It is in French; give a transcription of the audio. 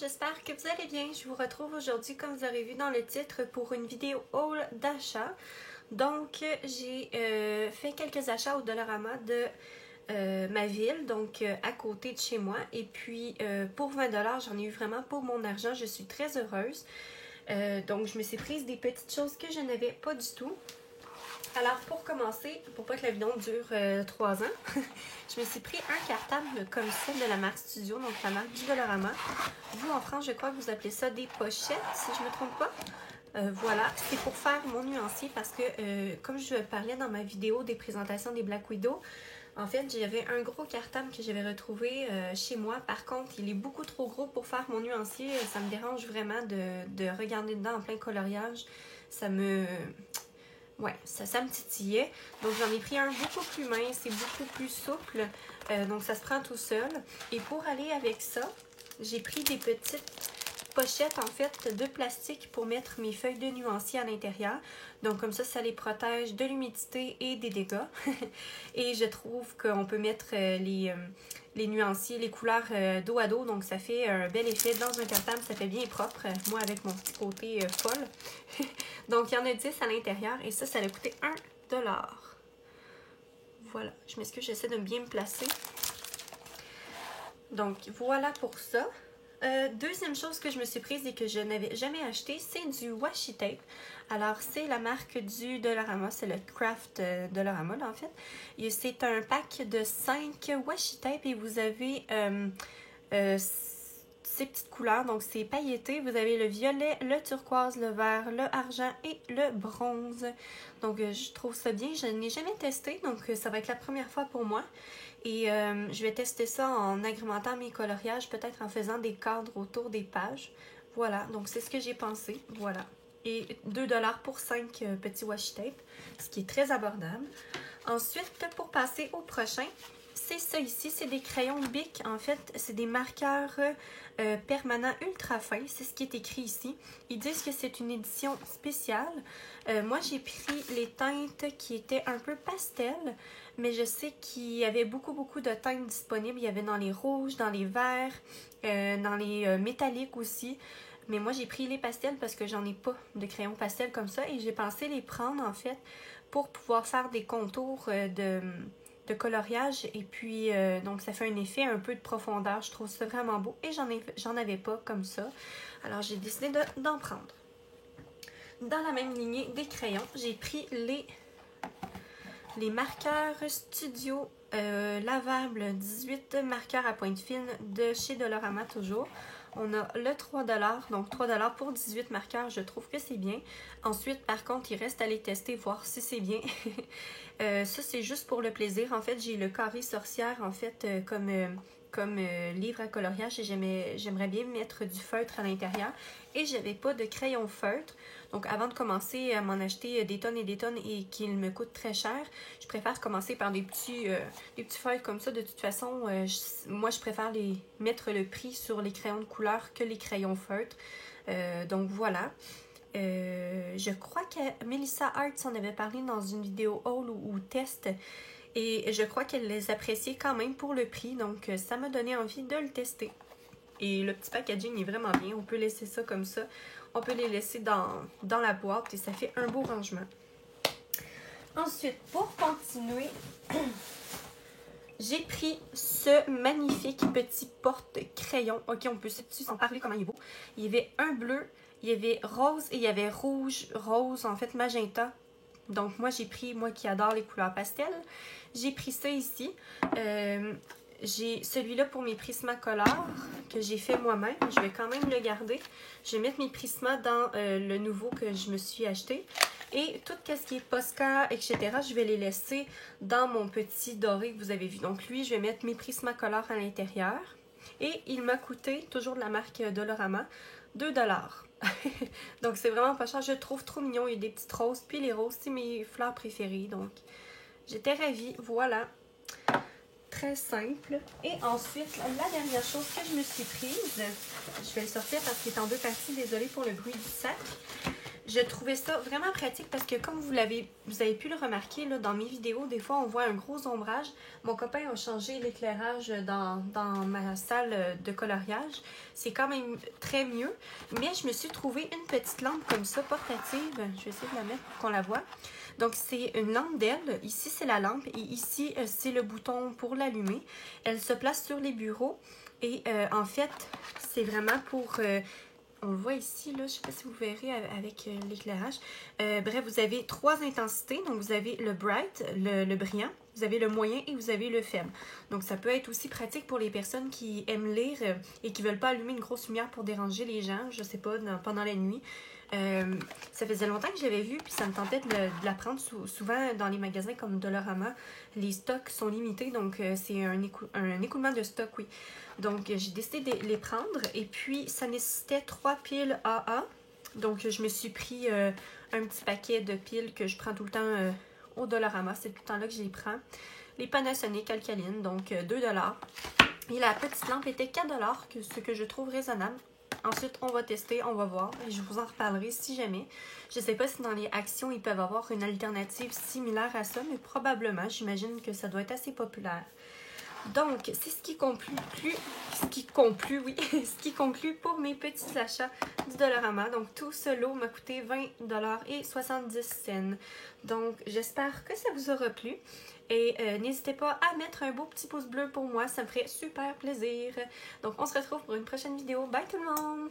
j'espère que vous allez bien. Je vous retrouve aujourd'hui, comme vous aurez vu dans le titre, pour une vidéo haul d'achat. Donc, j'ai fait quelques achats au Dollarama de ma ville, donc à côté de chez moi. Et puis, pour 20 $, j'en ai eu vraiment pour mon argent. Je suis très heureuse. Donc, je me suis prise des petites choses que je n'avais pas du tout. Alors, pour commencer, pour pas que la vidéo dure 3 ans, je me suis pris un cartable comme ça de la marque Studio, donc la marque du Dollarama. Vous, en France, je crois que vous appelez ça des pochettes, si je ne me trompe pas. Voilà, c'est pour faire mon nuancier parce que, comme je parlais dans ma vidéo des présentations des Black Widow, en fait, j'avais un gros cartable que j'avais retrouvé chez moi. Par contre, il est beaucoup trop gros pour faire mon nuancier. Ça me dérange vraiment de regarder dedans en plein coloriage. Ouais, ça me titillait. Donc, j'en ai pris un beaucoup plus mince et beaucoup plus souple. Donc, ça se prend tout seul. Et pour aller avec ça, j'ai pris des petites pochettes, en fait, de plastique pour mettre mes feuilles de nuancier à l'intérieur. Donc, comme ça les protège de l'humidité et des dégâts. Et je trouve qu'on peut mettre les nuanciers, les couleurs dos à dos. Donc, ça fait un bel effet dans un cartable. Ça fait bien propre. Moi, avec mon petit côté folle. Donc, il y en a 10 à l'intérieur. Et ça a coûté 1 $. Voilà. Je m'excuse, j'essaie de bien me placer. Donc, voilà pour ça. Deuxième chose que je me suis prise et que je n'avais jamais acheté, c'est du washi tape. Alors, c'est la marque du Dollarama, c'est le Craft Dollarama, là, en fait. C'est un pack de 5 washi tape et vous avez ces petites couleurs. Donc, c'est pailleté. Vous avez le violet, le turquoise, le vert, le argent et le bronze. Donc, je trouve ça bien. Je n'ai jamais testé, donc ça va être la première fois pour moi. Et je vais tester ça en agrémentant mes coloriages, peut-être en faisant des cadres autour des pages. Voilà, donc c'est ce que j'ai pensé. Voilà. Et 2 $ pour 5 petits washi tape, ce qui est très abordable. Ensuite, pour passer au prochain, c'est ça ici, c'est des crayons Bic. En fait, c'est des marqueurs permanents ultra fins. C'est ce qui est écrit ici. Ils disent que c'est une édition spéciale. Moi, j'ai pris les teintes qui étaient un peu pastel, mais je sais qu'il y avait beaucoup de teintes disponibles. Il y avait dans les rouges, dans les verts, dans les métalliques aussi. Mais moi, j'ai pris les pastels parce que j'en ai pas de crayons pastel comme ça. Et j'ai pensé les prendre, en fait, pour pouvoir faire des contours de coloriage. Et puis, donc, ça fait un effet un peu de profondeur. Je trouve ça vraiment beau. Et j'en avais pas comme ça. Alors, j'ai décidé d'en prendre. Dans la même lignée des crayons, j'ai pris les marqueurs Studio lavables 18 marqueurs à pointe fine de chez Dollarama toujours. On a le 3 $, donc 3 $ pour 18 marqueurs, je trouve que c'est bien. Ensuite, par contre, il reste à les tester, voir si c'est bien. Ça, c'est juste pour le plaisir. En fait, j'ai le carré sorcière, en fait, comme livre à coloriage et j'aimerais bien mettre du feutre à l'intérieur. Et j'avais pas de crayon feutre. Donc, avant de commencer à m'en acheter des tonnes et des tonnes et qu'ils me coûtent très cher, je préfère commencer par des petits feutres comme ça. De toute façon, moi, je préfère mettre le prix sur les crayons de couleur que les crayons feutres. Donc, voilà. Je crois que Melissa Arts en avait parlé dans une vidéo haul ou test. Et je crois qu'elle les appréciait quand même pour le prix. Donc, ça m'a donné envie de le tester. Et le petit packaging est vraiment bien. On peut laisser ça comme ça. On peut les laisser dans la boîte et ça fait un beau rangement. Ensuite, pour continuer, j'ai pris ce magnifique petit porte-crayon. Ok, on peut s'en parler comment il est beau. Il y avait un bleu, il y avait rose et il y avait rouge, rose, en fait magenta. Donc moi j'ai pris, moi qui adore les couleurs pastel, j'ai pris ça ici. J'ai celui-là pour mes Prismacolor que j'ai fait moi-même. Je vais quand même le garder. Je vais mettre mes Prismas dans le nouveau que je me suis acheté. Et tout ce qui est Posca, etc., je vais les laisser dans mon petit doré que vous avez vu. Donc lui, je vais mettre mes Prismacolor à l'intérieur. Et il m'a coûté, toujours de la marque Dollarama, 2 $. Donc c'est vraiment pas cher. Je le trouve trop mignon. Il y a des petites roses. Puis les roses, c'est mes fleurs préférées. Donc j'étais ravie. Voilà. Très simple. Et ensuite, la dernière chose que je me suis prise, je vais le sortir parce qu'il est en deux parties, désolée pour le bruit du sac. Je trouvais ça vraiment pratique parce que comme vous avez pu le remarquer là, dans mes vidéos, des fois on voit un gros ombrage. Mon copain a changé l'éclairage dans ma salle de coloriage. C'est quand même très mieux. Mais je me suis trouvé une petite lampe comme ça, portative. Je vais essayer de la mettre pour qu'on la voit. Donc c'est une lampe d'aile. Ici c'est la lampe et ici c'est le bouton pour l'allumer. Elle se place sur les bureaux et en fait c'est vraiment pour... on le voit ici, là, je ne sais pas si vous verrez avec l'éclairage. Bref, vous avez 3 intensités. Donc, vous avez le bright, le brillant, vous avez le moyen et vous avez le faible. Donc, ça peut être aussi pratique pour les personnes qui aiment lire et qui ne veulent pas allumer une grosse lumière pour déranger les gens, je ne sais pas, pendant la nuit. Ça faisait longtemps que j'avais vu, puis ça me tentait de la prendre. Souvent, dans les magasins comme Dollarama, les stocks sont limités, donc c'est un écoulement de stock, oui. Donc, j'ai décidé de les prendre, et puis ça nécessitait 3 piles AA. Donc, je me suis pris un petit paquet de piles que je prends tout le temps au Dollarama. C'est tout le temps là que je les prends. Les Panasonic alcalines, donc 2 $. Et la petite lampe était 4 $, ce que je trouve raisonnable. Ensuite, on va tester, on va voir et je vous en reparlerai si jamais. Je ne sais pas si dans les actions, ils peuvent avoir une alternative similaire à ça, mais probablement, j'imagine que ça doit être assez populaire. Donc, c'est ce qui conclut pour mes petits achats du Dollarama. Donc, tout ce lot m'a coûté 20 $ et 70 cents. Donc, j'espère que ça vous aura plu. Et n'hésitez pas à mettre un beau petit pouce bleu pour moi, ça me ferait super plaisir. Donc, on se retrouve pour une prochaine vidéo. Bye tout le monde!